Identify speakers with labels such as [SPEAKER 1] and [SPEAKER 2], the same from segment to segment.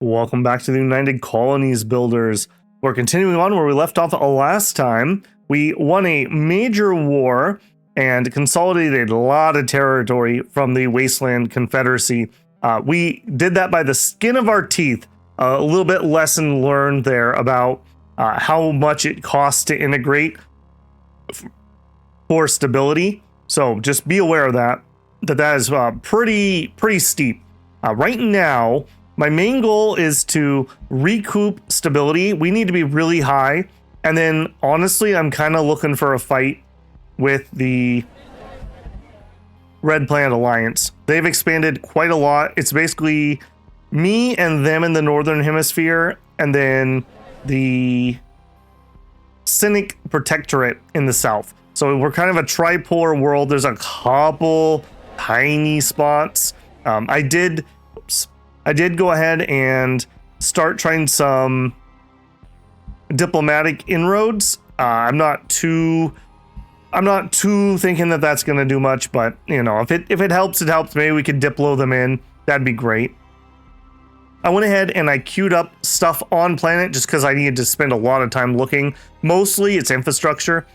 [SPEAKER 1] Welcome back to the United Colonies builders. We're continuing on where we left off last time. We won a major war and consolidated a lot of territory from the Wasteland Confederacy. We did that by the skin of our teeth. A little bit lesson learned there about how much it costs to integrate for stability. So just be aware of that. That is pretty steep. Right now, my main goal is to recoup stability. We need to be really high. And then, honestly, I'm kind of looking for a fight with the Red Planet Alliance. They've expanded quite a lot. It's basically me and them in the Northern Hemisphere, and then the Cynic Protectorate in the South. So we're kind of a tripolar world. There's a couple tiny spots. I did go ahead and start trying some diplomatic inroads. I'm not too thinking that that's going to do much, but you know, if it helps, it helps. Maybe we could diplo them in. That'd be great. I went ahead and I queued up stuff on planet just because I needed to spend a lot of time looking. Mostly it's infrastructure.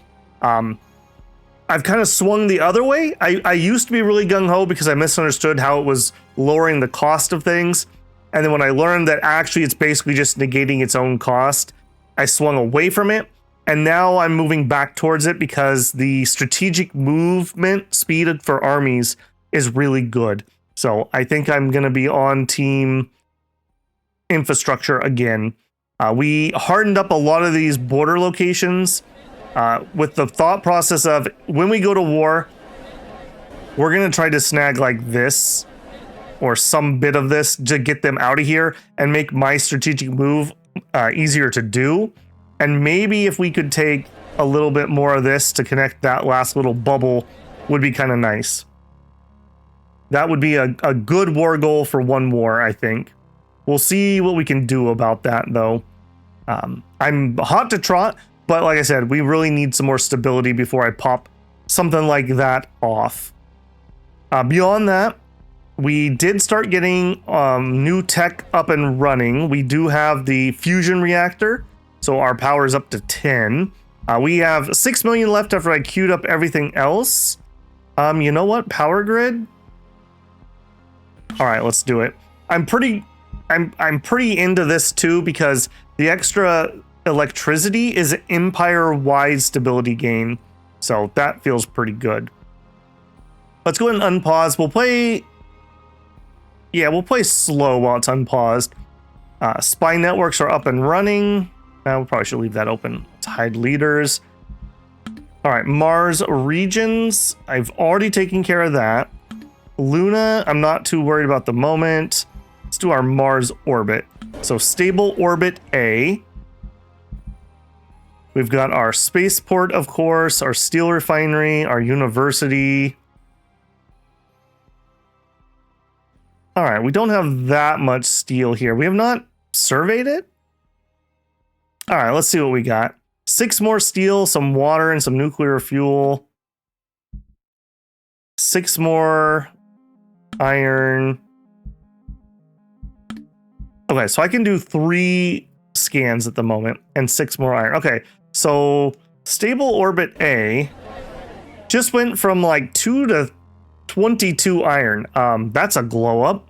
[SPEAKER 1] I've kind of swung the other way. I used to be really gung-ho because I misunderstood how it was lowering the cost of things. And then when I learned that actually it's basically just negating its own cost, I swung away from it. And now I'm moving back towards it because the strategic movement speed for armies is really good. So I think I'm going to be on team infrastructure again. We hardened up a lot of these border locations. With the thought process of when we go to war, we're going to try to snag like this or some bit of this to get them out of here and make my strategic move easier to do. And maybe if we could take a little bit more of this to connect that last little bubble would be kind of nice. That would be a good war goal for one war, I think. We'll see what we can do about that, though. I'm hot to trot. But like I said, we really need some more stability before I pop something like that off. Beyond that, we did start getting new tech up and running. We do have the fusion reactor, so our power is up to 10. We have 6 million left after I queued up everything else. You know what? Power grid? All right, let's do it. I'm pretty into this too because the extra electricity is empire-wide stability gain, so that feels pretty good. Let's go ahead and unpause. We'll play slow while it's unpaused. Spy networks are up and running. We probably should leave that open. Let's hide leaders. All right, Mars regions. I've already taken care of that. Luna, I'm not too worried about the moment. Let's do our Mars orbit. So stable orbit A. We've got our spaceport, of course, our steel refinery, our university. All right, we don't have that much steel here. We have not surveyed it. All right, let's see what we got. 6 more steel, some water, and some nuclear fuel. 6 more iron. Okay, so I can do 3 scans at the moment and 6 more iron. Okay. So stable orbit A just went from like 2 to 22 iron. That's a glow up.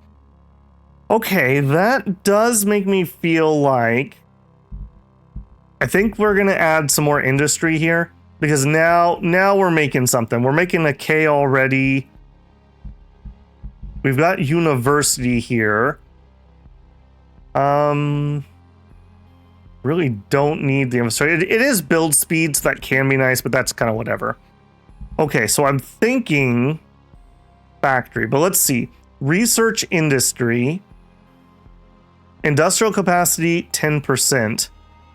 [SPEAKER 1] Okay, that does make me feel like I think we're gonna add some more industry here because now we're making something. We're making a K already. We've got university here. Really don't need the infrastructure. It is build speed, so that can be nice, but that's kind of whatever. Okay, so I'm thinking factory, but let's see. Research industry. Industrial capacity, 10%.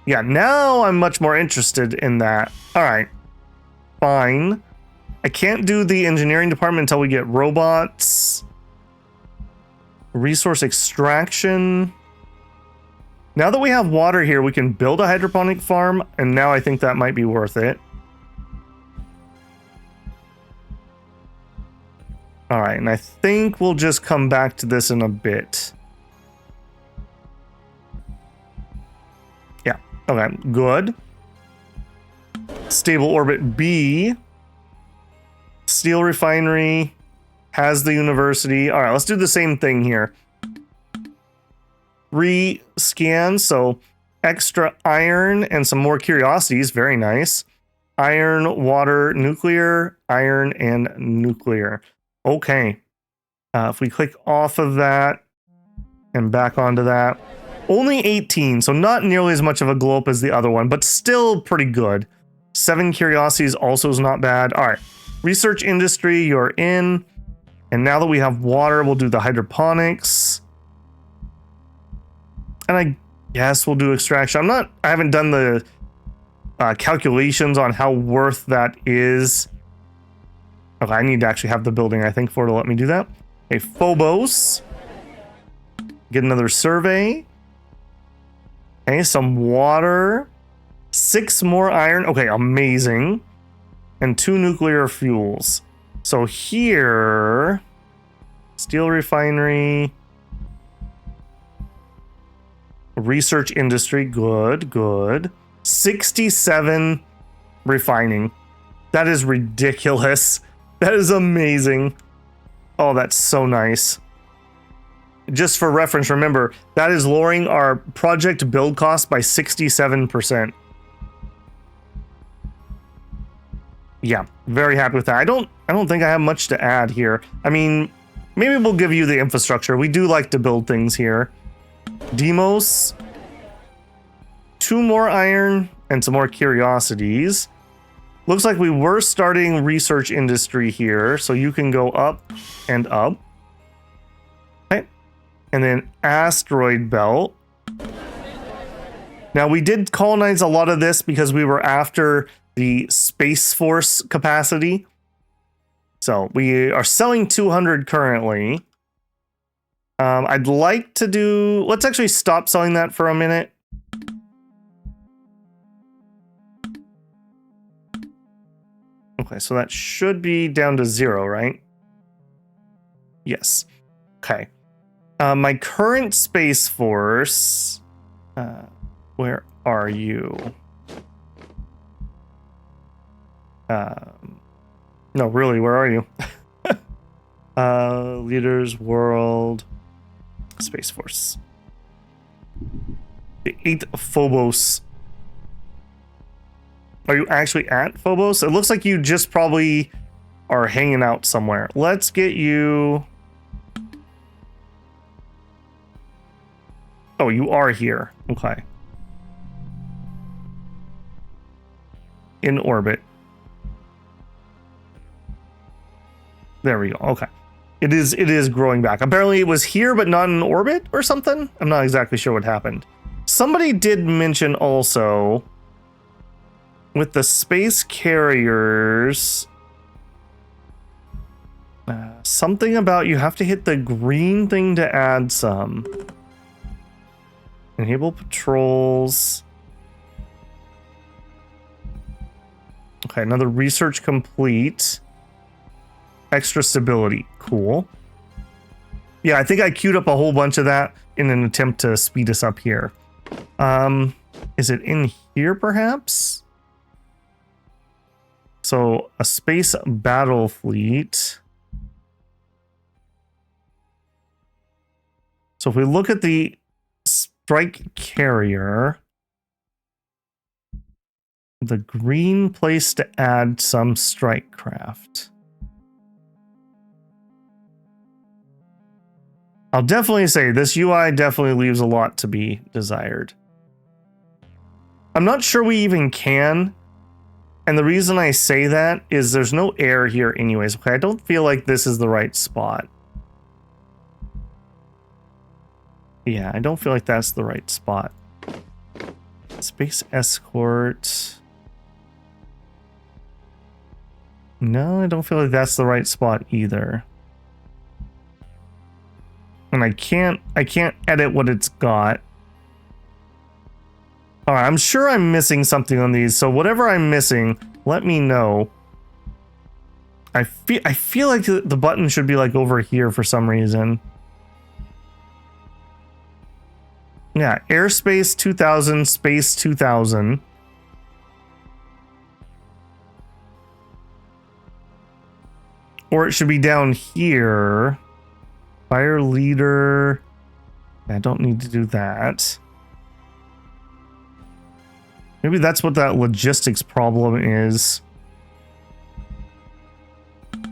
[SPEAKER 1] Yeah, now I'm much more interested in that. All right, fine. I can't do the engineering department until we get robots. Resource extraction. Now that we have water here, we can build a hydroponic farm, and now I think that might be worth it. All right, and I think we'll just come back to this in a bit. Okay, good. Stable orbit B. Steel refinery has the university. All right, let's do the same thing here. Rescan, so extra iron and some more curiosities. Very nice. Iron, water, nuclear, iron, and nuclear. Okay. If we click off of that and back onto that, only 18, so not nearly as much of a glow up as the other one, but still pretty good. 7 curiosities also is not bad. All right. Research industry, you're in. And now that we have water, we'll do the hydroponics. And I guess we'll do extraction. I haven't done the calculations on how worth that is. Okay, I need to actually have the building, I think, for it to let me do that. Okay, Phobos. Get another survey. Okay, some water. 6 more iron. Okay, amazing. And 2 nuclear fuels. So here, steel refinery, research industry, good. 67 refining. That is ridiculous. That is amazing. Oh, that's so nice. Just for reference, remember, that is lowering our project build cost by 67%. Yeah, very happy with that. I don't think I have much to add here. I mean, maybe we'll give you the infrastructure. We do like to build things here. Demos. 2 more iron and some more curiosities. Looks like we were starting research industry here, so you can go up and up. Okay. And then asteroid belt. Now, we did colonize a lot of this because we were after the Space Force capacity. So we are selling 200 currently. I'd like to do... Let's actually stop selling that for a minute. Okay, so that should be down to 0, right? Yes. Okay. My current Space Force... where are you? No, really, where are you? Leaders, world, Space Force. The 8th Phobos. Are you actually at Phobos? It looks like you just probably are hanging out somewhere. Let's get you... Oh, you are here. Okay. In orbit. There we go. Okay. It is growing back. Apparently it was here, but not in orbit or something. I'm not exactly sure what happened. Somebody did mention also with the space carriers, something about you have to hit the green thing to add some. Enable patrols. Okay, another research complete. Extra stability. Cool. Yeah, I think I queued up a whole bunch of that in an attempt to speed us up here. Is it in here perhaps? So a space battle fleet. So if we look at the strike carrier, the green place to add some strike craft. I'll definitely say this UI definitely leaves a lot to be desired. I'm not sure we even can. And the reason I say that is there's no air here anyways. Okay, I don't feel like this is the right spot. Yeah, I don't feel like that's the right spot. Space escort. No, I don't feel like that's the right spot either. And I can't edit what it's got. All right, I'm sure I'm missing something on these. So whatever I'm missing, let me know. I feel like the button should be like over here for some reason. Yeah, airspace 2000, space 2000. Or it should be down here. Fire leader. I don't need to do that. Maybe that's what that logistics problem is.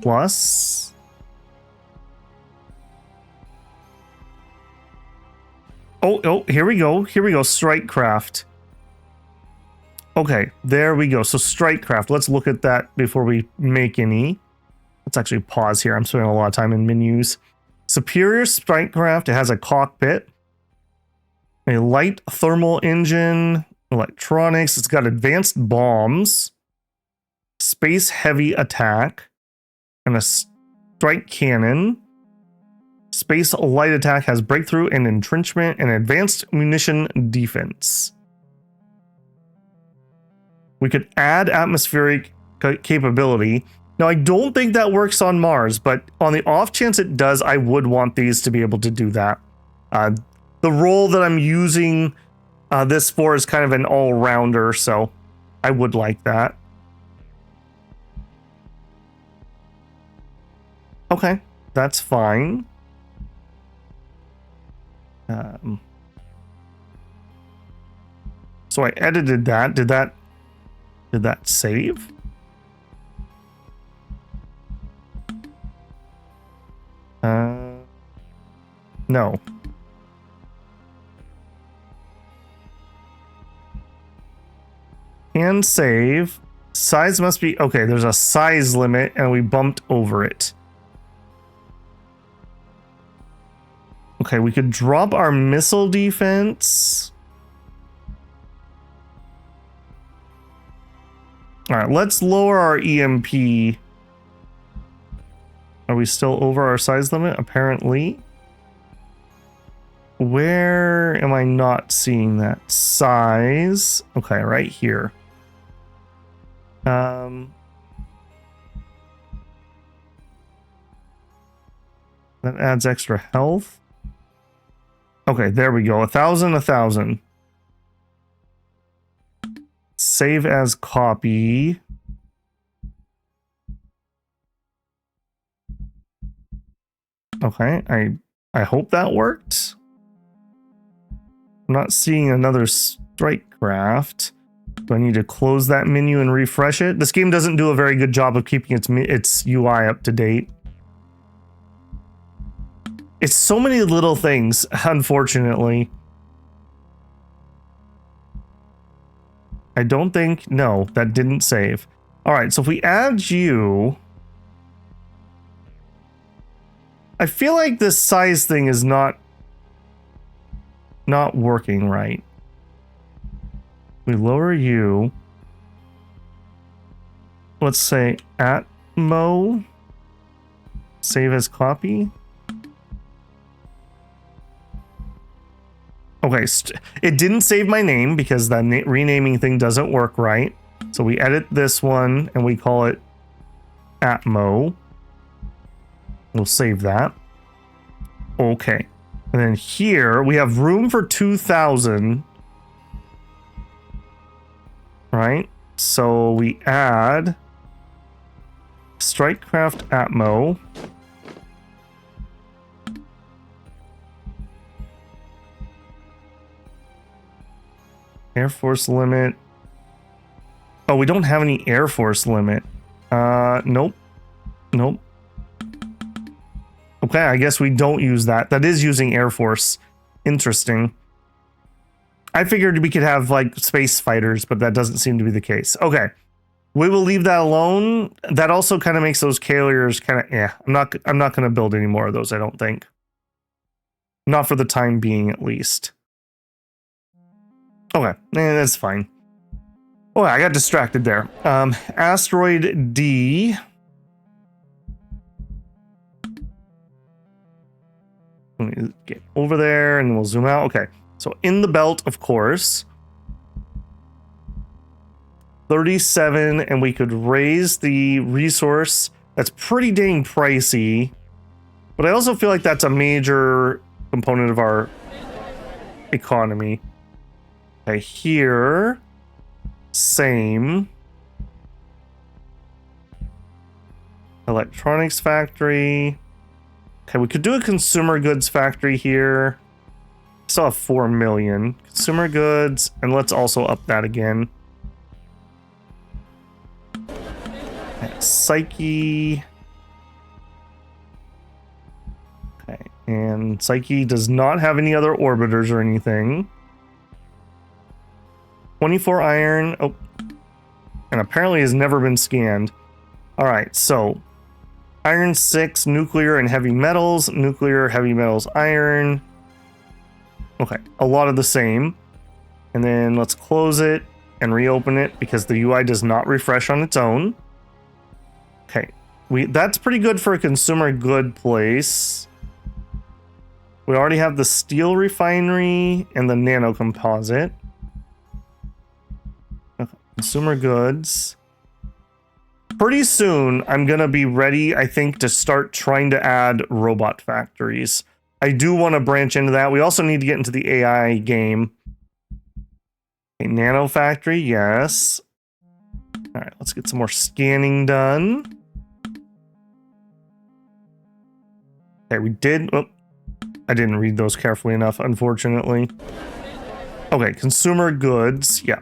[SPEAKER 1] Plus. Oh, here we go. Here we go. Strike craft. Okay, there we go. So strike craft. Let's look at that before we make any. Let's actually pause here. I'm spending a lot of time in menus. Superior strike craft. It has a cockpit, a light thermal engine, electronics. It's got advanced bombs, space heavy attack, and a strike cannon. Space light attack has breakthrough and entrenchment and advanced munition defense. We could add atmospheric capability. Now, I don't think that works on Mars, but on the off chance it does, I would want these to be able to do that. The role that I'm using this for is kind of an all-rounder, so I would like that. Okay, that's fine. So I edited that. Did that save? No. And save. Size must be... Okay, there's a size limit, and we bumped over it. Okay, we could drop our missile defense. All right, let's lower our EMP. Are we still over our size limit? Apparently. Where am I not seeing that? Size. Okay, right here. That adds extra health. Okay, there we go. 1,000, 1,000. Save as copy. Okay, I hope that worked. I'm not seeing another strike craft. Do I need to close that menu and refresh it? This game doesn't do a very good job of keeping its UI up to date. It's so many little things, unfortunately. I don't think... No, that didn't save. Alright, so if we add you... I feel like this size thing is not working right. We lower you. Let's say Atmo. Save as copy. Okay, it didn't save my name because that renaming thing doesn't work right. So we edit this one and we call it Atmo. We'll save that. Okay. And then here we have room for 2,000. Right? So we add Strikecraft Atmo. Air Force limit. Oh, we don't have any Air Force limit. Nope. Nope. Okay, I guess we don't use that. That is using Air Force. Interesting. I figured we could have like space fighters, but that doesn't seem to be the case. Okay. We will leave that alone. That also kind of makes those carriers kind of I'm not going to build any more of those, I don't think. Not for the time being, at least. Okay, that's fine. Oh, I got distracted there. Asteroid D. Let me get over there and we'll zoom out. Okay, so in the belt, of course. 37, and we could raise the resource. That's pretty dang pricey. But I also feel like that's a major component of our... economy. Okay, here, same. Electronics factory. Okay, we could do a consumer goods factory here. Still have 4 million. Consumer goods, and let's also up that again. Psyche. Okay, and Psyche does not have any other orbiters or anything. 24 iron. Oh, and apparently has never been scanned. All right, so iron 6, nuclear and heavy metals. Nuclear, heavy metals, iron. Okay, a lot of the same. And then let's close it and reopen it because the UI does not refresh on its own. Okay, that's pretty good for a consumer good place. We already have the steel refinery and the nano composite. Okay, consumer goods. Pretty soon, I'm going to be ready, I think, to start trying to add robot factories. I do want to branch into that. We also need to get into the AI game. A nano factory, yes. All right, let's get some more scanning done. Okay, we did... Oh, I didn't read those carefully enough, unfortunately. Okay, consumer goods, yeah.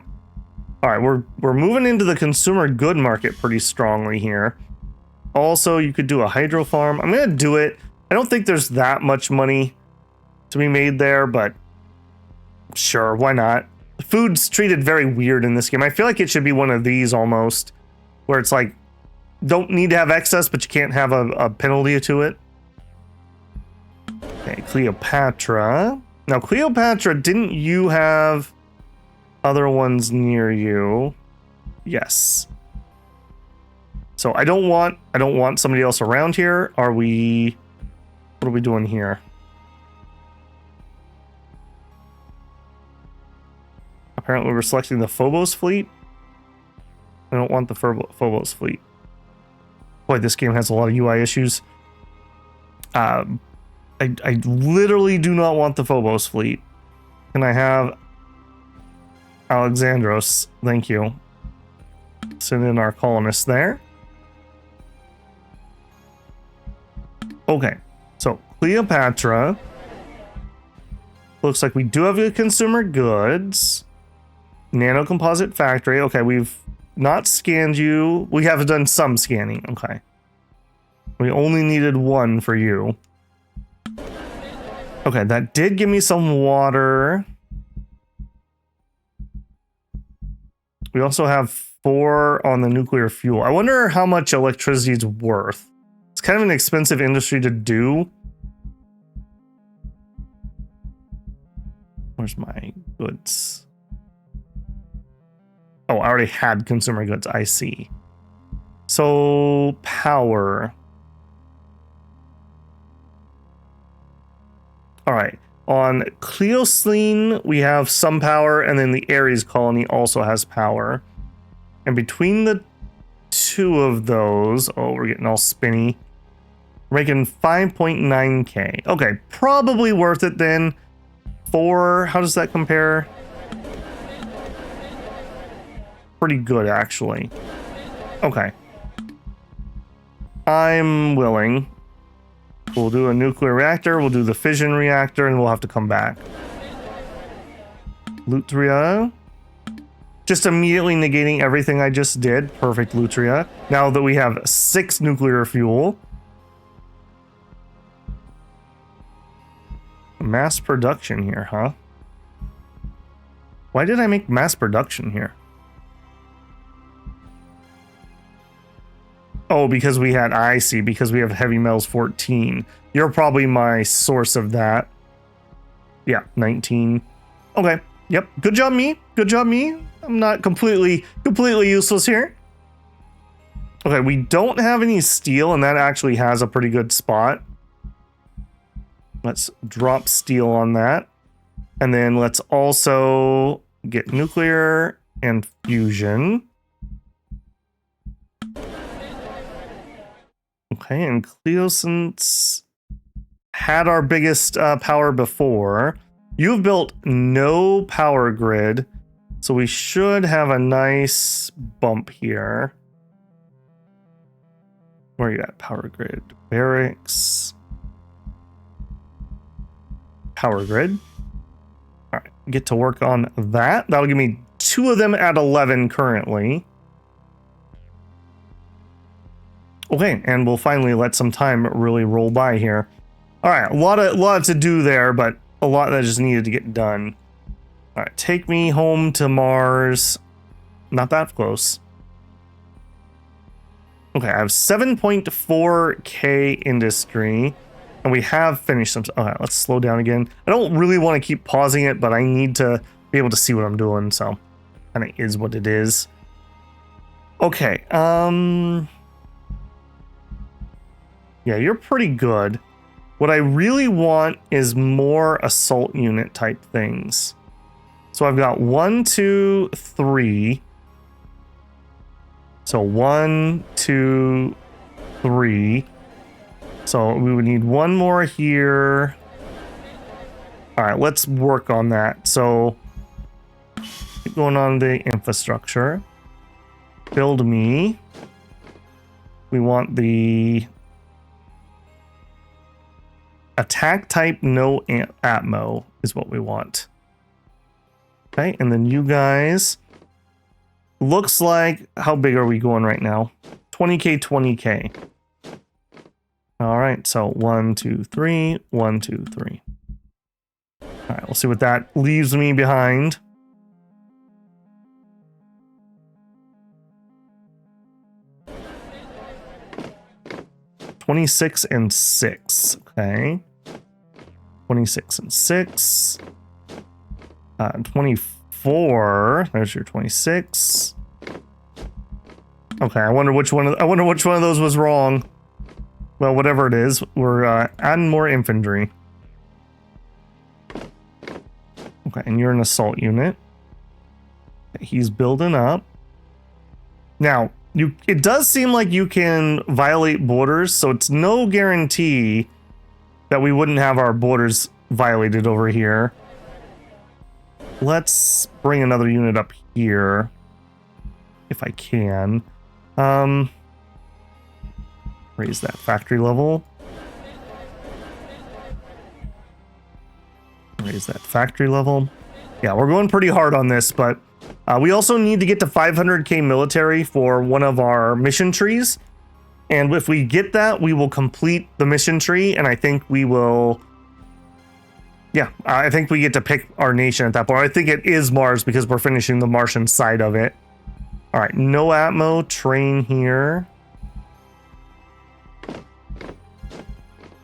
[SPEAKER 1] All right, we're moving into the consumer good market pretty strongly here. Also, you could do a hydro farm. I'm going to do it. I don't think there's that much money to be made there, but sure, why not? Food's treated very weird in this game. I feel like it should be one of these almost, where it's like, don't need to have excess, but you can't have a penalty to it. Okay, Cleopatra. Now, Cleopatra, didn't you have other ones near you? Yes. So I don't want somebody else around here. What are we doing here? Apparently we're selecting the Phobos fleet. I don't want the Phobos fleet. Boy, this game has a lot of UI issues. I literally do not want the Phobos fleet. Can I have Alexandros? Thank you. Send in our colonists there. Okay, so Cleopatra. Looks like we do have a consumer goods. Nano composite factory. Okay, we've not scanned you. We have done some scanning. Okay. We only needed one for you. Okay, that did give me some water. We also have 4 on the nuclear fuel. I wonder how much electricity is worth. It's kind of an expensive industry to do. Where's my goods? Oh, I already had consumer goods. I see. So, power. All right. On Cleosline, we have some power, and then the Ares colony also has power. And between the two of those... Oh, we're getting all spinny. We're making 5.9k. Okay, probably worth it then. 4, how does that compare? Pretty good, actually. Okay. I'm willing. We'll do a nuclear reactor, we'll do the fission reactor, and we'll have to come back. Lutria. Just immediately negating everything I just did. Perfect, Lutria. Now that we have 6 nuclear fuel. Mass production here, huh? Why did I make mass production here? Oh, because we had, I see, because we have heavy metals 14. You're probably my source of that. Yeah, 19. Okay, yep, good job me, good job me. I'm not completely useless here. Okay, we don't have any steel, and that actually has a pretty good spot. Let's drop steel on that. And then let's also get nuclear and fusion. Okay, and Cleosance had our biggest power before. You've built no power grid, so we should have a nice bump here. Where are you at? Power grid. Barracks. Power grid. All right, get to work on that. That'll give me 2 of them at 11 currently. Okay, and we'll finally let some time really roll by here. All right, a lot to do there, but a lot that just needed to get done. All right, take me home to Mars. Not that close. Okay, I have 7.4K industry, and we have finished some. All right, let's slow down again. I don't really want to keep pausing it, but I need to be able to see what I'm doing, so kind of is what it is. Okay, yeah, you're pretty good. What I really want is more assault unit type things. So I've got 1, 2, 3. So 1, 2, 3. So we would need 1 more here. All right, let's work on that. So keep going on the infrastructure. Build me. We want the attack type no atmo is what we want. Okay, and then you guys, looks like, how big are we going right now? 20K, 20K. All right, so 1, 2, 3, 1, 2, 3. All right, we'll see what that leaves me behind. $26 and $6. Okay. 26 and 6. 24. There's your 26. Okay, I wonder which one of those was wrong. Well, whatever it is, we're adding more infantry. Okay, and you're an assault unit. He's building up. Now, it does seem like you can violate borders, so it's no guarantee that we wouldn't have our borders violated over here. Let's bring another unit up here, if I can. Raise that factory level. Raise that factory level. Yeah, we're going pretty hard on this, but we also need to get to 500K military for one of our mission trees. And if we get that, we will complete the mission tree, and I think we will... Yeah, I think we get to pick our nation at that point. I think it is Mars because we're finishing the Martian side of it. All right, no atmo, train here.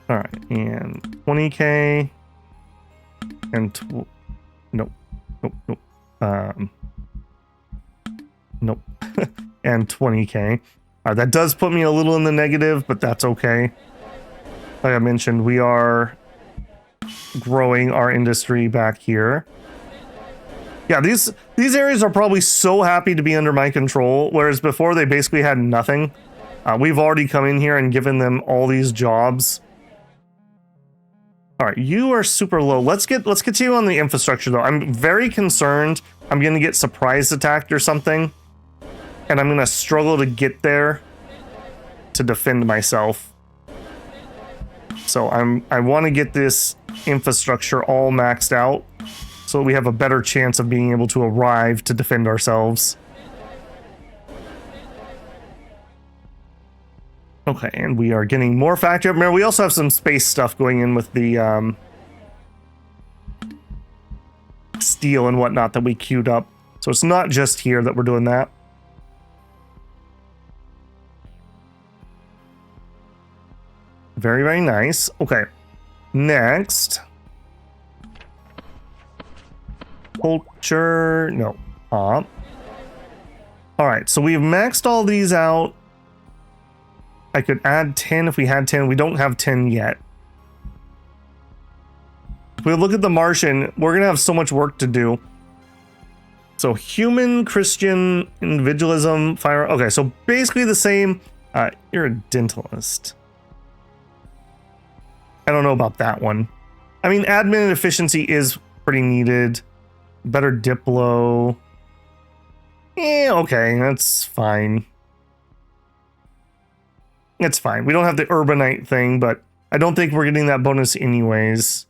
[SPEAKER 1] All right, and 20K. And... Nope. Nope. And 20K. All right, that does put me a little in the negative, but that's okay. Like I mentioned, we are growing our industry back here. Yeah, these areas are probably so happy to be under my control, whereas before they basically had nothing. We've already come in here and given them all these jobs. All right, you are super low. Let's continue on the infrastructure though. I'm very concerned I'm gonna get surprise attacked or something, and I'm gonna struggle to get there to defend myself. So I want to get this infrastructure all maxed out so that we have a better chance of being able to arrive to defend ourselves. Okay, and we are getting more factory up. Remember, we also have some space stuff going in with the steel and whatnot that we queued up. So it's not just here that we're doing that. Very, very nice. Okay, next. Culture, no. All right, so we've maxed all these out. I could add 10 if we had 10. We don't have 10 yet. If we look at the Martian, we're gonna have so much work to do. So human, Christian, individualism, fire. Okay, so basically the same. You're a dentalist. I don't know about that one. I mean, admin efficiency is pretty needed. Better Diplo. Yeah, okay, that's fine. It's fine. We don't have the Urbanite thing, but I don't think we're getting that bonus anyways.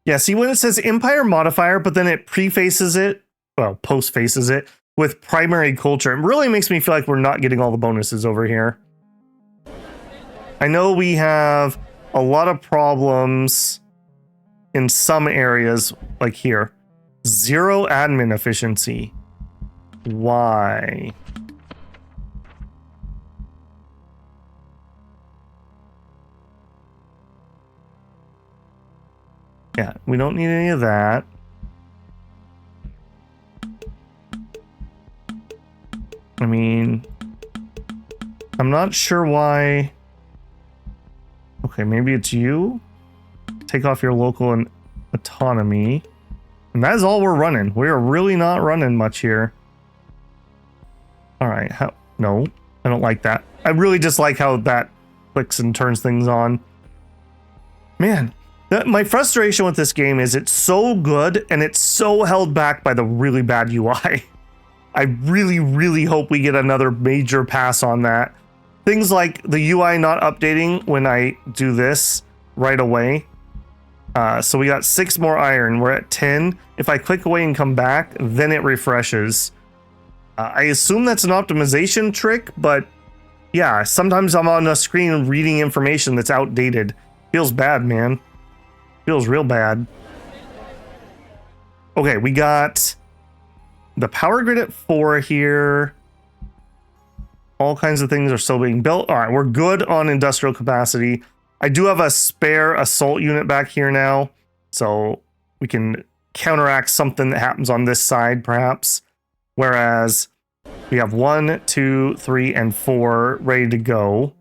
[SPEAKER 1] Yeah, see when it says Empire Modifier, but then it prefaces it, well, postfaces it, with primary culture, it really makes me feel like we're not getting all the bonuses over here. I know we have a lot of problems in some areas, like here. 0 admin efficiency. Why? Yeah, we don't need any of that. I mean, I'm not sure why. Okay, maybe it's you. Take off your local and autonomy. And that is all we're running. We are really not running much here. All right, no, I don't like that. I really just like how that clicks and turns things on. Man, my frustration with this game is it's so good and it's so held back by the really bad UI. I really, really hope we get another major pass on that. Things like the UI not updating when I do this right away. So we got 6 more iron. We're at 10. If I click away and come back, then it refreshes. I assume that's an optimization trick, but yeah, sometimes I'm on a screen reading information that's outdated. Feels bad, man. Feels real bad. Okay, we got the power grid at 4 here. All kinds of things are still being built. All right, we're good on industrial capacity. I do have a spare assault unit back here now, so we can counteract something that happens on this side, perhaps. Whereas we have 1, 2, 3, and 4 ready to go.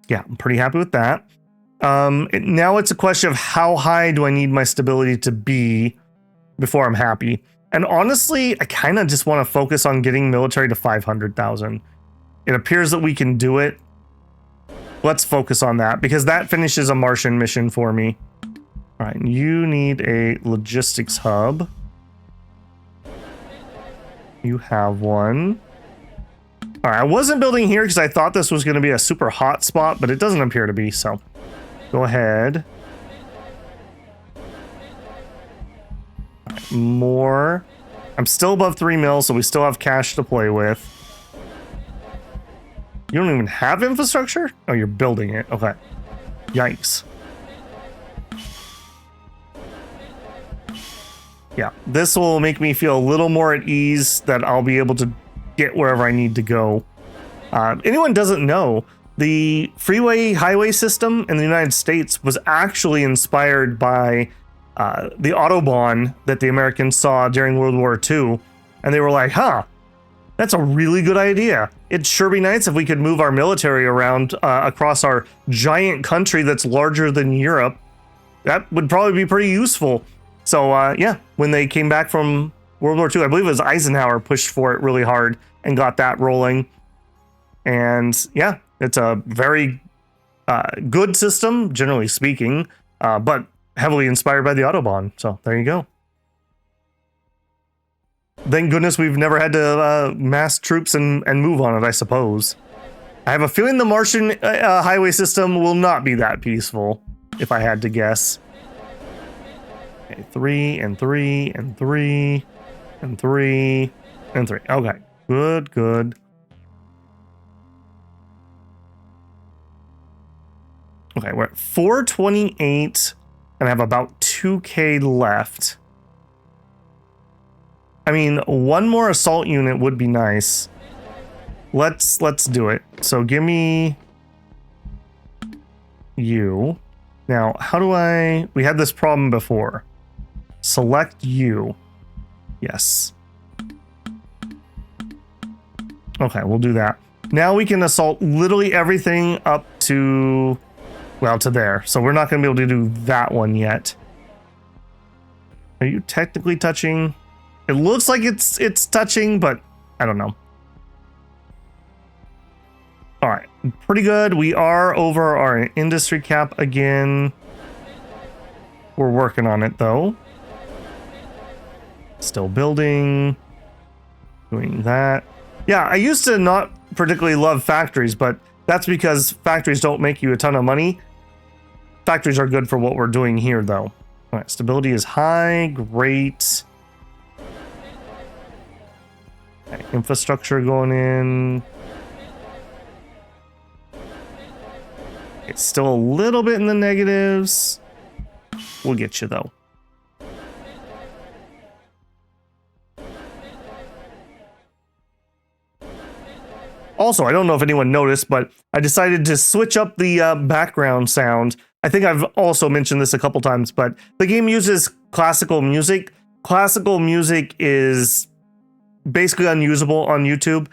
[SPEAKER 1] Yeah, I'm pretty happy with that. Now it's a question of how high do I need my stability to be before I'm happy. And honestly, I kind of just want to focus on getting military to 500,000. It appears that we can do it. Let's focus on that because that finishes a Martian mission for me. All right, you need a logistics hub. You have one. All right, I wasn't building here because I thought this was going to be a super hot spot, but it doesn't appear to be, so go ahead. More. I'm still above 3 mil, so we still have cash to play with. You don't even have infrastructure? Oh, you're building it. Okay. Yikes. Yeah, this will make me feel a little more at ease that I'll be able to get wherever I need to go. Anyone doesn't know, the freeway highway system in the United States was actually inspired by the Autobahn that the Americans saw during World War II. And they were like, huh, that's a really good idea. It'd sure be nice if we could move our military around across our giant country that's larger than Europe. That would probably be pretty useful. So yeah, when they came back from World War II, I believe it was Eisenhower pushed for it really hard and got that rolling. And yeah, it's a very good system, generally speaking, but heavily inspired by the Autobahn. So there you go. Thank goodness we've never had to mass troops and move on it, I suppose. I have a feeling the Martian highway system will not be that peaceful, if I had to guess. Okay, 3 and 3 and 3 and 3 and 3. Okay, good, good. Okay, we're at 428 and I have about 2K left. I mean, one more assault unit would be nice. Let's do it. So give me you. Now, how do we had this problem before. Select you. Yes. Okay, we'll do that. Now we can assault literally everything up to, well, to there. So we're not going to be able to do that one yet. Are you technically touching? It looks like it's touching, but I don't know. All right, pretty good. We are over our industry cap again. We're working on it though. Still building. Doing that. Yeah, I used to not particularly love factories, but that's because factories don't make you a ton of money. Factories are good for what we're doing here though. All right, stability is high. Great. Okay, infrastructure going in. It's still a little bit in the negatives. We'll get you though. Also, I don't know if anyone noticed, but I decided to switch up the background sound. I think I've also mentioned this a couple times, but the game uses classical music. Classical music is basically unusable on YouTube.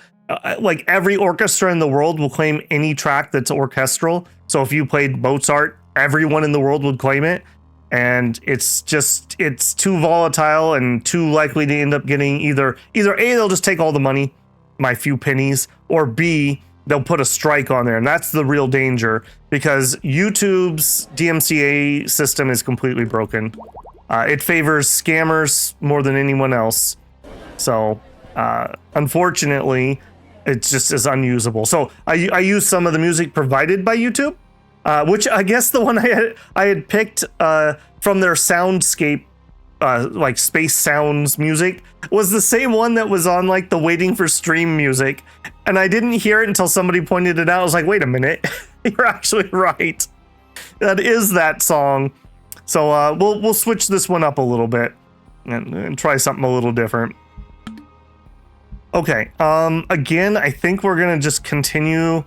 [SPEAKER 1] Like every orchestra in the world will claim any track that's orchestral. So if you played Mozart, everyone in the world would claim it. And it's too volatile and too likely to end up getting either A, they'll just take all the money, my few pennies, or B, they'll put a strike on there. And that's the real danger because YouTube's DMCA system is completely broken. It favors scammers more than anyone else. So unfortunately, it just is unusable. So I use some of the music provided by YouTube, which I guess the one I had picked from their soundscape, like space sounds music, was the same one that was on like the waiting for stream music. And I didn't hear it until somebody pointed it out. I was like, wait a minute, you're actually right. That is that song. So we'll switch this one up a little bit and try something a little different. Okay, again, I think we're gonna just continue.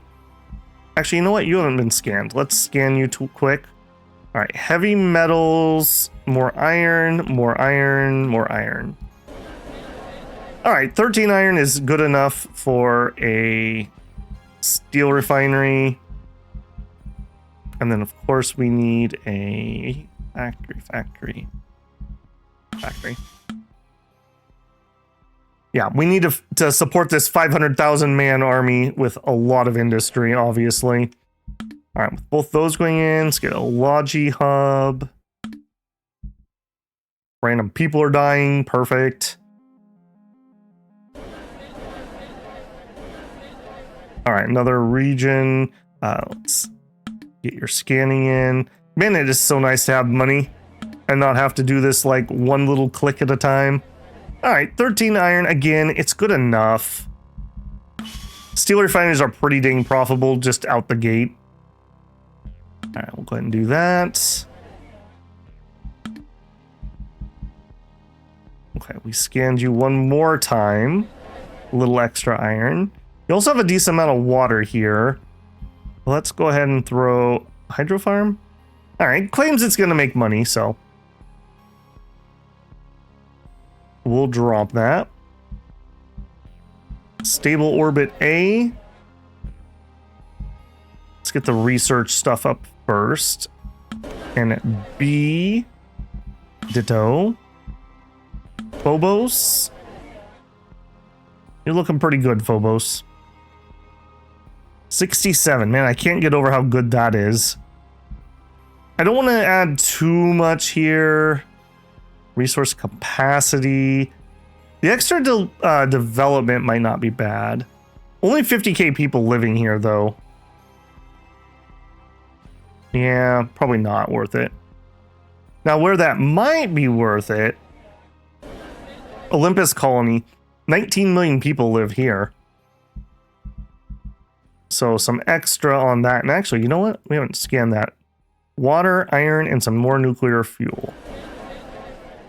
[SPEAKER 1] Actually, you know what? You haven't been scanned. Let's scan you too quick. All right, heavy metals, more iron, more iron, more iron. All right, 13 iron is good enough for a steel refinery. And then, of course, we need a factory. Yeah, we need to support this 500,000 man army with a lot of industry, obviously. All right, with both those going in, let's get a Logi hub. Random people are dying, perfect. All right, another region. Let's get your scanning in. Man, it is so nice to have money and not have to do this like one little click at a time. All right, 13 iron. Again, it's good enough. Steel refineries are pretty dang profitable just out the gate. All right, we'll go ahead and do that. Okay, we scanned you one more time. A little extra iron. You also have a decent amount of water here. Let's go ahead and throw hydro farm. All right, claims it's going to make money, so we'll drop that. Stable orbit A. Let's get the research stuff up first. And B. Ditto. Phobos. You're looking pretty good, Phobos. 67. Man, I can't get over how good that is. I don't want to add too much here. Resource capacity. The extra development might not be bad. Only 50k people living here, though. Yeah, probably not worth it. Now, where that might be worth it, Olympus Colony. 19 million people live here. So some extra on that. And actually, you know what? We haven't scanned that. Water, iron, and some more nuclear fuel.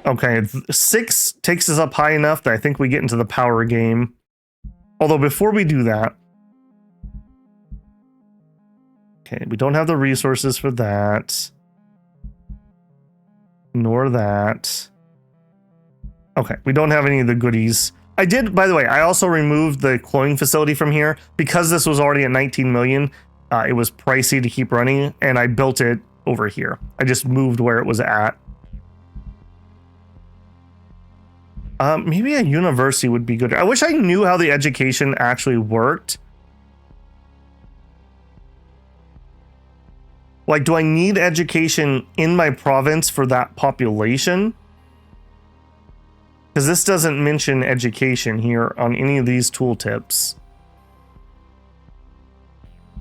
[SPEAKER 1] Okay, 6 takes us up high enough that I think we get into the power game. Although before we do that... Okay, we don't have the resources for that. Nor that. Okay, we don't have any of the goodies. I did, by the way, I also removed the cloning facility from here because this was already at 19 million. It was pricey to keep running, and I built it over here. I just moved where it was at. Maybe a university would be good. I wish I knew how the education actually worked. Like, do I need education in my province for that population? Because this doesn't mention education here on any of these tooltips.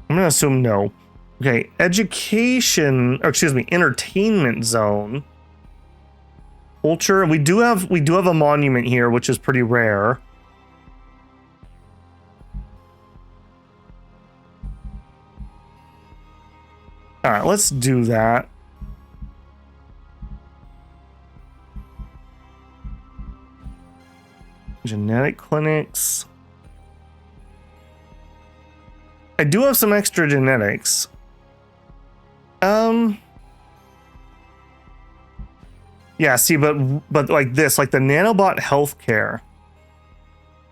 [SPEAKER 1] I'm gonna assume no. Okay, education, or excuse me, entertainment zone. Culture. We do have a monument here, which is pretty rare. All right, let's do that. Genetic clinics. I do have some extra genetics. Yeah, see, but like this, like the nanobot healthcare.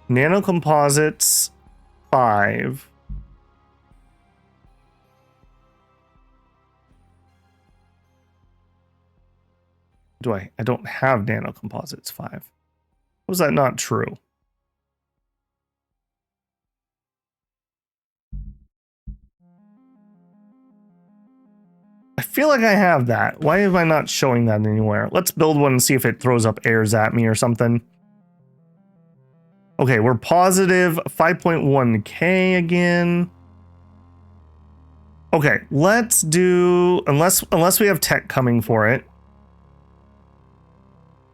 [SPEAKER 1] Nanocomposites 5. I don't have nanocomposites 5. Was that not true? I feel like I have that. Why am I not showing that anywhere? Let's build one and see if it throws up errors at me or something. Okay, we're positive 5.1k again. Okay, let's do, unless we have tech coming for it,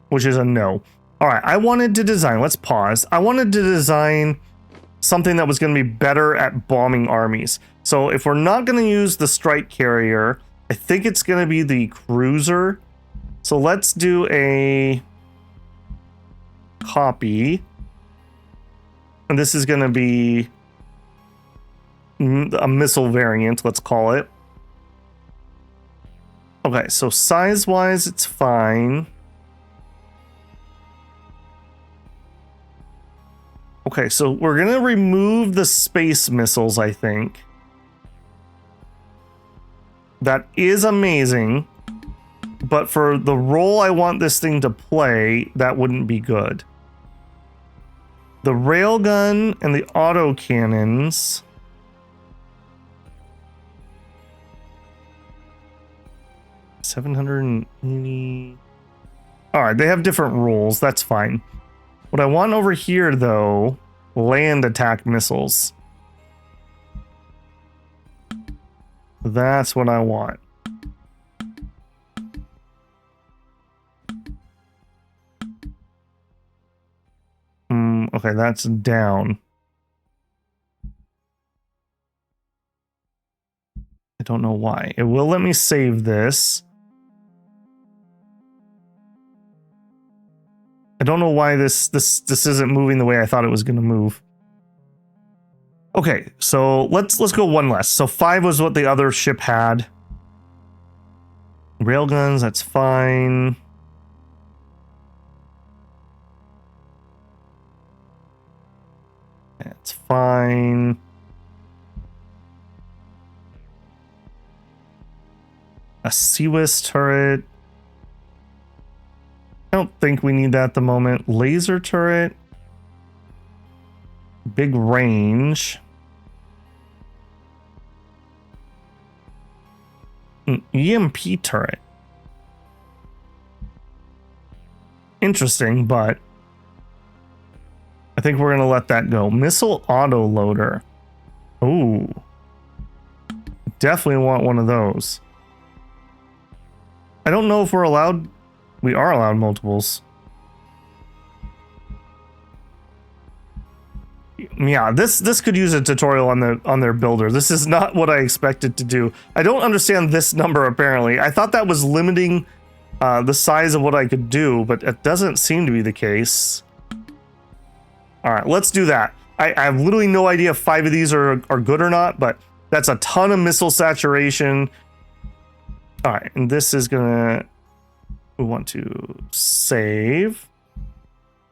[SPEAKER 1] which is a no. All right, I wanted to design, let's pause. I wanted to design something that was going to be better at bombing armies. So if we're not going to use the strike carrier, I think it's going to be the cruiser. So let's do a copy. And this is going to be a missile variant, let's call it. Okay, so size-wise, it's fine. Okay, so we're going to remove the space missiles, I think. That is amazing. But for the role I want this thing to play, that wouldn't be good. The railgun and the autocannons. $780. All right, they have different rules. That's fine. What I want over here, though, land attack missiles. That's what I want. Okay, that's down. I don't know why. It will let me save this. I don't know why this isn't moving the way I thought it was going to move. Okay, so let's go one less. So 5 was what the other ship had. Railguns, that's fine. That's fine. A CWIS turret. I don't think we need that at the moment. Laser turret. Big range. An EMP turret. Interesting, but I think we're going to let that go. Missile autoloader. Ooh. Definitely want one of those. I don't know if we're allowed. We are allowed multiples. Yeah, this could use a tutorial on their builder. This is not what I expected to do. I don't understand this number apparently. I thought that was limiting the size of what I could do, but it doesn't seem to be the case. All right, let's do that. I have literally no idea if 5 of these are good or not, but that's a ton of missile saturation. All right, and this is gonna, we want to save.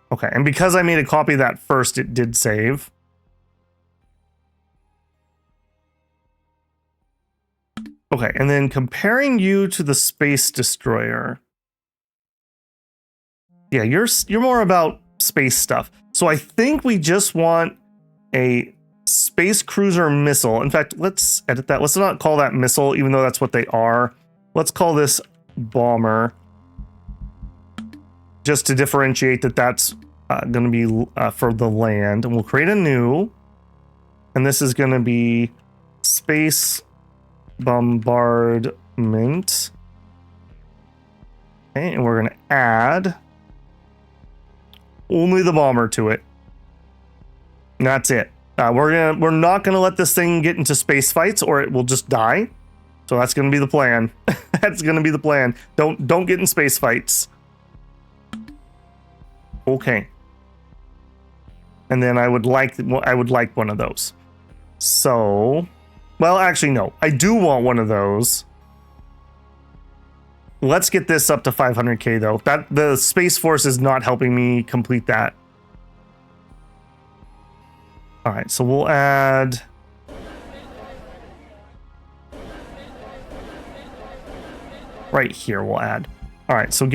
[SPEAKER 1] Okay, and because I made a copy of that first, it did save. Okay, and then comparing you to the space destroyer. Yeah, you're more about space stuff. So I think we just want a Space cruiser missile. In fact, let's edit that. Let's not call that missile, even though that's what they are. Let's call this bomber, just to differentiate that that's going to be for the land. And we'll create a new, and this is going to be space bombardment. Okay, and we're going to add only the bomber to it. And that's it. We're not gonna let this thing get into space fights, or it will just die. So that's gonna be the plan. That's gonna be the plan. Don't get in space fights. Okay. And then I would like one of those. So, well, actually no, I do want one of those. Let's get this up to 500k though. That the Space Force is not helping me complete that. All right, so we'll add right here. We'll add. All right, so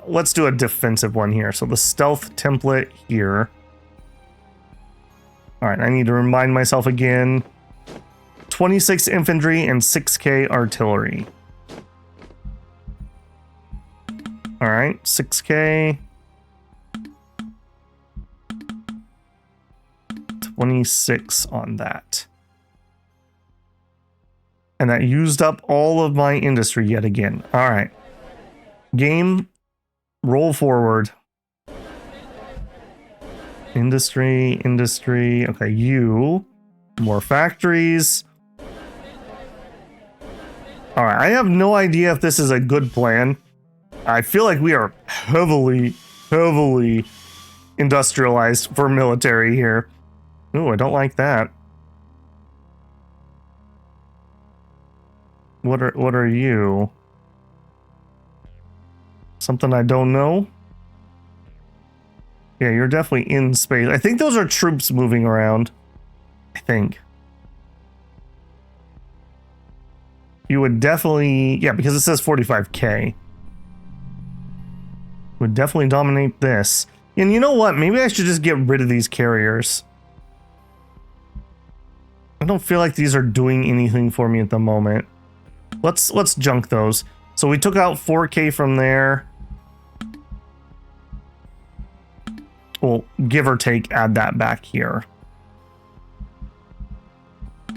[SPEAKER 1] let's do a defensive one here. So the stealth template here. All right, I need to remind myself again. 26 infantry and 6k artillery. All right, 6k. 26 on that. And that used up all of my industry yet again. All right. Game, roll forward. Industry. Okay, more factories. All right, I have no idea if this is a good plan. I feel like we are heavily industrialized for military here. Ooh, I don't like that. What are you? Something I don't know? Yeah, you're definitely in space. I think those are troops moving around. I think. You would definitely... Yeah, because it says 45k. Would definitely dominate this. And you know what? Maybe I should just get rid of these carriers. I don't feel like these are doing anything for me at the moment. Let's junk those. So we took out 4k from there. We'll give or take add that back here.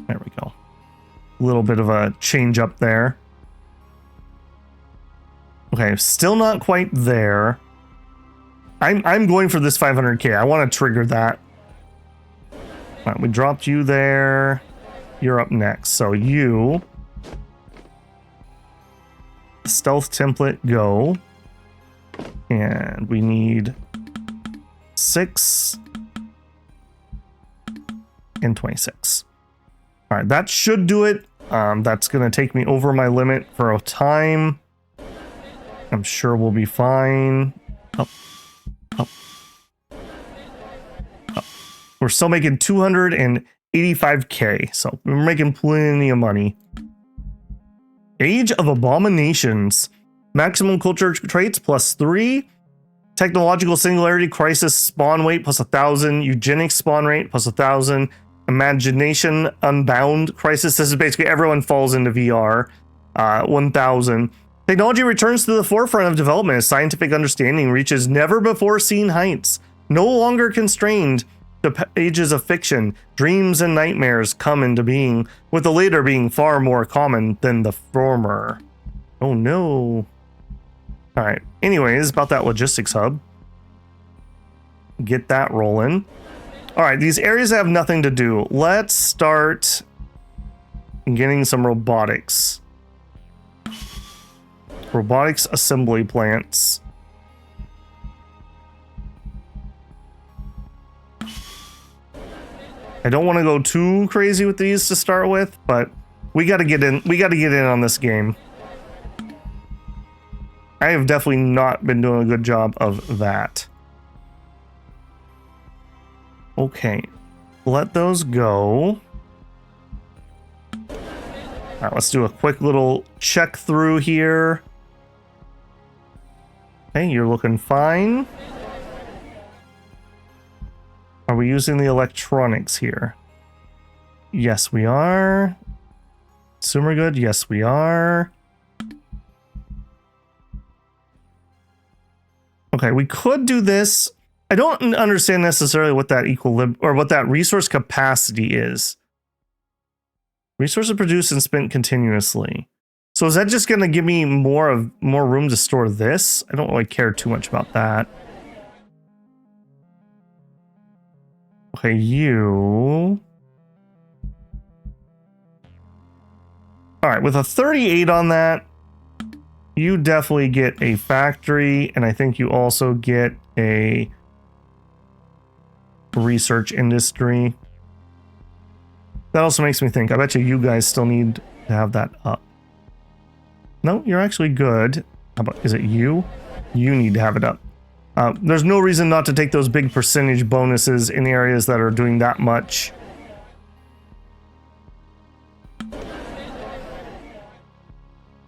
[SPEAKER 1] There we go. A little bit of a change up there. Okay, still not quite there. I'm going for this 500k. I want to trigger that. All right, we dropped you there. You're up next. So you... Stealth template, go. And we need 6 and 26. All right, that should do it. That's going to take me over my limit for a time. I'm sure we'll be fine. Up. We're still making 285k, so we're making plenty of money. Age of Abominations. Maximum culture traits +3. Technological singularity crisis spawn weight +1,000. Eugenics spawn rate +1,000. Imagination unbound crisis. This is basically everyone falls into VR. 1,000. Technology returns to the forefront of development as scientific understanding reaches never before seen heights. No longer constrained to pages of fiction, dreams and nightmares come into being, with the later being far more common than the former. Oh no. Alright, anyways, about that logistics hub. Get that rolling. Alright, these areas have nothing to do. Let's start getting some robotics. Robotics assembly plants. I don't want to go too crazy with these to start with, but we got to get in. We got to get in on this game. I have definitely not been doing a good job of that. Okay, let those go. All right, let's do a quick little check through here. Hey, you're looking fine. Are we using the electronics here? Yes, we are. Consumer good. Yes, we are. Okay, we could do this. I don't understand necessarily what that or what that resource capacity is. Resources produced and spent continuously. So is that just going to give me more room to store this? I don't really care too much about that. Okay, you. All right, with a 38 on that, you definitely get a factory, and I think you also get a research industry. That also makes me think, I bet you guys still need to have that up. No, you're actually good. How about, is it you? You need to have it up. There's no reason not to take those big percentage bonuses in areas that are doing that much.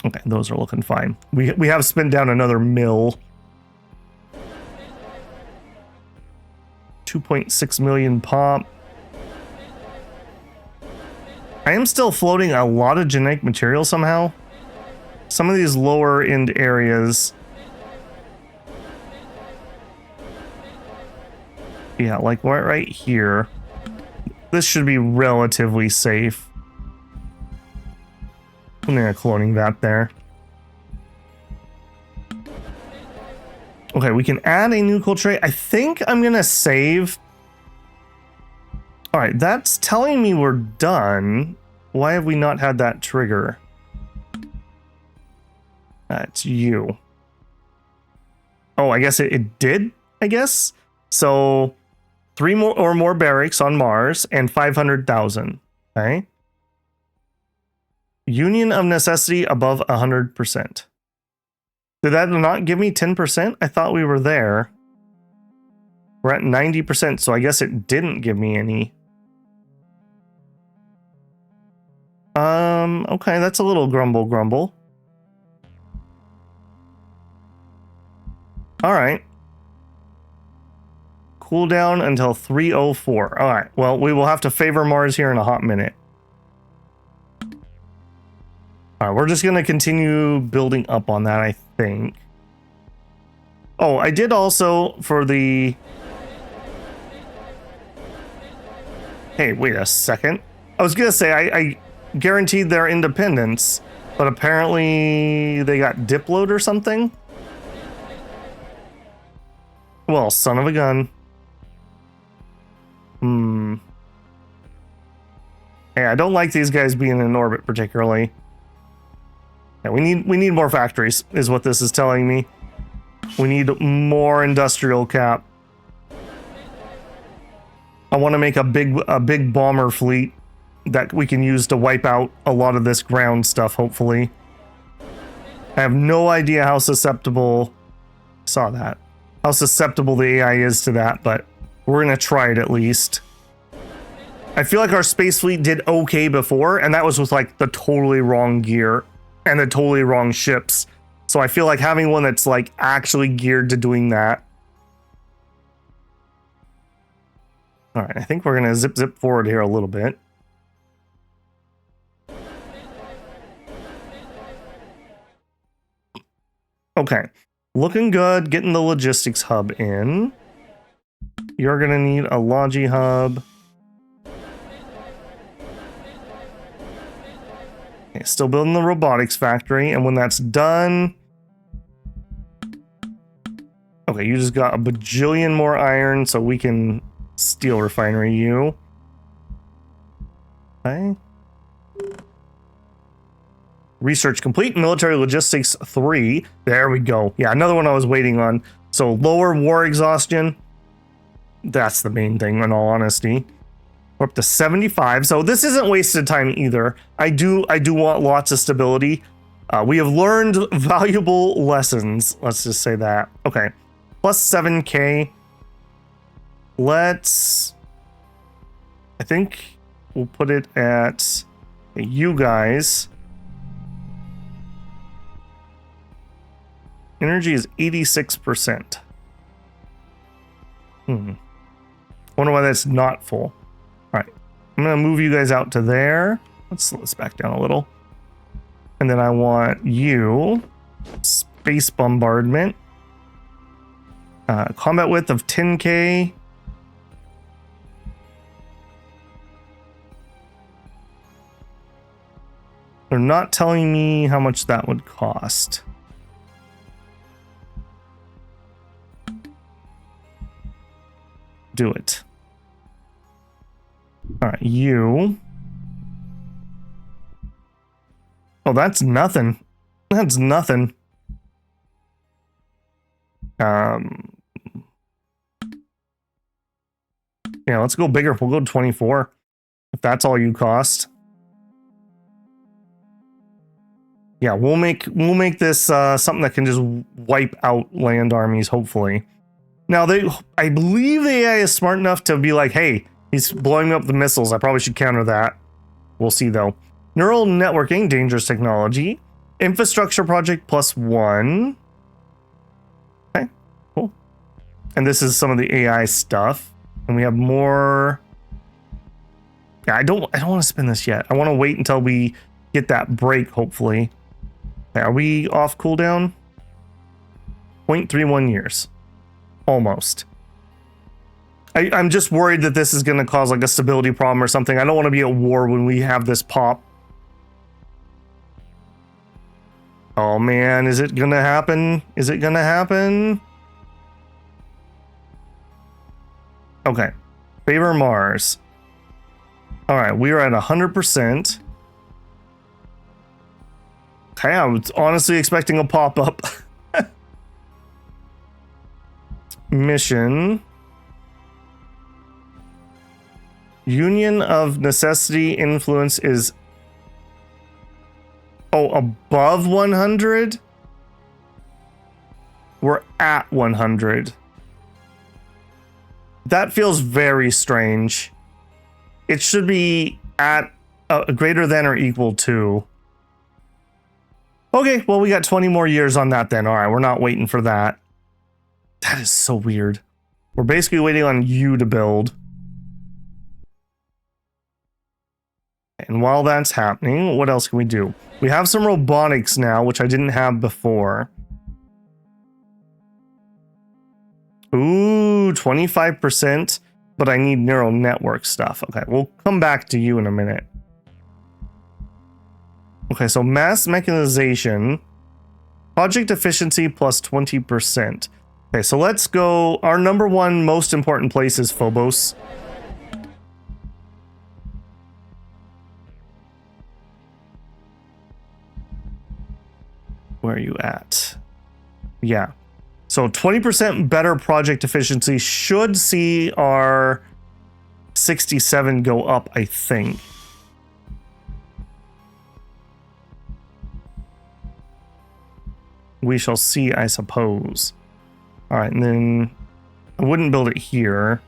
[SPEAKER 1] Okay, those are looking fine. We have spent down another mill. 2.6 million pop. I am still floating a lot of genetic material somehow. Some of these lower end areas. Yeah, like right here. This should be relatively safe. I'm gonna cloning that there. Okay, we can add a new culture. I think I'm gonna save. All right, that's telling me we're done. Why have we not had that trigger? That's you. Oh, I guess it did, I guess. So 3 more barracks on Mars and 500,000. Okay. Union of necessity above 100%. Did that not give me 10%? I thought we were there. We're at 90%, so I guess it didn't give me any. Okay, that's a little grumble. All right. Cooldown until 3:04. All right, well, we will have to favor Mars here in a hot minute. All right, we're just going to continue building up on that, I think. Oh, I did also for the... Hey, wait a second. I was going to say I guaranteed their independence, but apparently they got diploed or something. Well, son of a gun. Hey, I don't like these guys being in orbit particularly. Yeah, we need more factories, is what this is telling me. We need more industrial cap. I want to make a big bomber fleet that we can use to wipe out a lot of this ground stuff, hopefully. I have no idea how susceptible... Saw that. How susceptible the AI is to that, but we're going to try it at least. I feel like our space fleet did okay before, and that was with like the totally wrong gear and the totally wrong ships. So I feel like having one that's like actually geared to doing that. All right, I think we're going to zip forward here a little bit. Okay, looking good, getting the logistics hub in. You're going to need a Logi hub. Okay, still building the robotics factory, and when that's done... Okay, you just got a bajillion more iron, so we can steel refinery you. Okay. Research complete, military logistics 3. There we go. Yeah, another one I was waiting on. So lower war exhaustion. That's the main thing, in all honesty. We're up to 75, so this isn't wasted time either. I do want lots of stability. We have learned valuable lessons. Let's just say that. Okay, plus 7k. Let's... I think we'll put it at you guys. Energy is 86%. Wonder why that's not full. All right, I'm I'm going to move you guys out to there. Let's slow this back down a little. And then I want you, space bombardment, combat width of 10K. They're not telling me how much that would cost. Do it. All right, you. Oh, that's nothing. That's nothing. Yeah, let's go bigger. We'll go 24. If that's all you cost. Yeah, we'll make this something that can just wipe out land armies, hopefully. Now, I believe the AI is smart enough to be like, hey, he's blowing up the missiles. I probably should counter that. We'll see, though. Neural networking, dangerous technology. Infrastructure project +1. Okay, cool. And this is some of the AI stuff. And we have more. Yeah, I don't want to spin this yet. I want to wait until we get that break, hopefully. Okay, are we off cooldown? 0.31 years. Almost. I'm just worried that this is going to cause like a stability problem or something. I don't want to be at war when we have this pop. Oh man, is it going to happen? Is it going to happen? Okay. Favor Mars. All right, we are at 100%. Okay, I was honestly expecting a pop-up. Mission. Union of necessity influence is above 100. We're at 100. That feels very strange. It should be at greater than or equal to. Okay, well, we got 20 more years on that then. All right, we're not waiting for that. That is so weird. We're basically waiting on you to build. And while that's happening, what else can we do? We have some robotics now, which I didn't have before. Ooh, 25%, but I need neural network stuff. Okay, we'll come back to you in a minute. Okay, so mass mechanization, project efficiency plus 20%. Okay, so let's go. Our number one most important place is Phobos. Where are you at? Yeah. So 20% better project efficiency should see our 67 go up, I think. We shall see, I suppose. All right, and then I wouldn't build it here.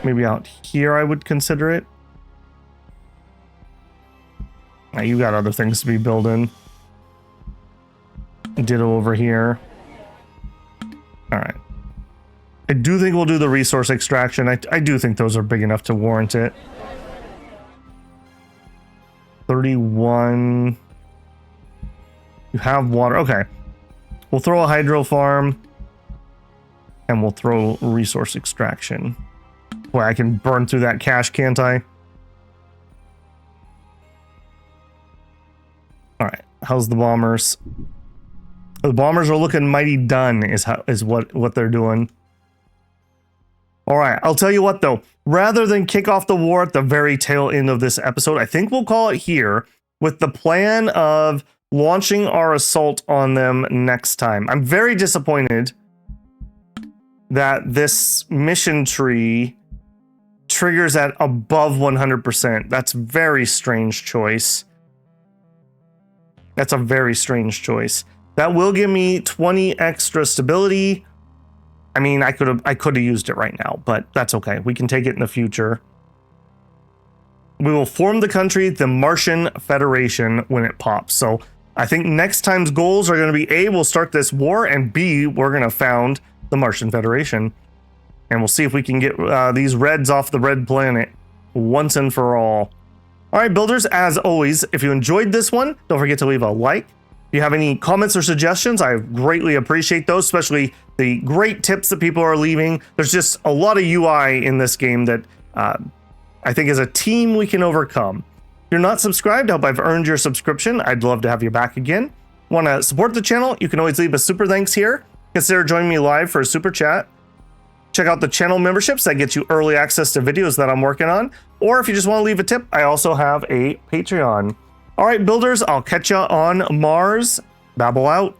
[SPEAKER 1] Maybe out here I would consider it. Now you got other things to be building. Ditto over here. All right. I do think we'll do the resource extraction. I do think those are big enough to warrant it. 31. You have water. Okay. We'll throw a hydro farm. And we'll throw resource extraction. Boy, I can burn through that cash, can't I? All right. How's the bombers? The bombers are looking mighty done is what they're doing. All right, I'll tell you what though, rather than kick off the war at the very tail end of this episode, I think we'll call it here with the plan of launching our assault on them next time. I'm very disappointed that this mission tree triggers at above 100%. That's a very strange choice. That's a very strange choice. That will give me 20 extra stability. I mean, I could have used it right now, but that's okay. We can take it in the future. We will form the country, the Martian Federation, when it pops. So I think next time's goals are going to be A, we'll start this war, and B, we're going to found the Martian Federation. And we'll see if we can get these reds off the red planet. once and for all. All right, builders, as always, if you enjoyed this one, don't forget to leave a like. If you have any comments or suggestions, I greatly appreciate those, especially the great tips that people are leaving. There's just a lot of UI in this game that I think as a team we can overcome. If you're not subscribed, I hope I've earned your subscription. I'd love to have you back again. Want to support the channel? You can always leave a super thanks here. Consider joining me live for a super chat. Check out the channel memberships that get you early access to videos that I'm working on. Or if you just want to leave a tip, I also have a Patreon. All right, builders, I'll catch you on Mars. Babble out.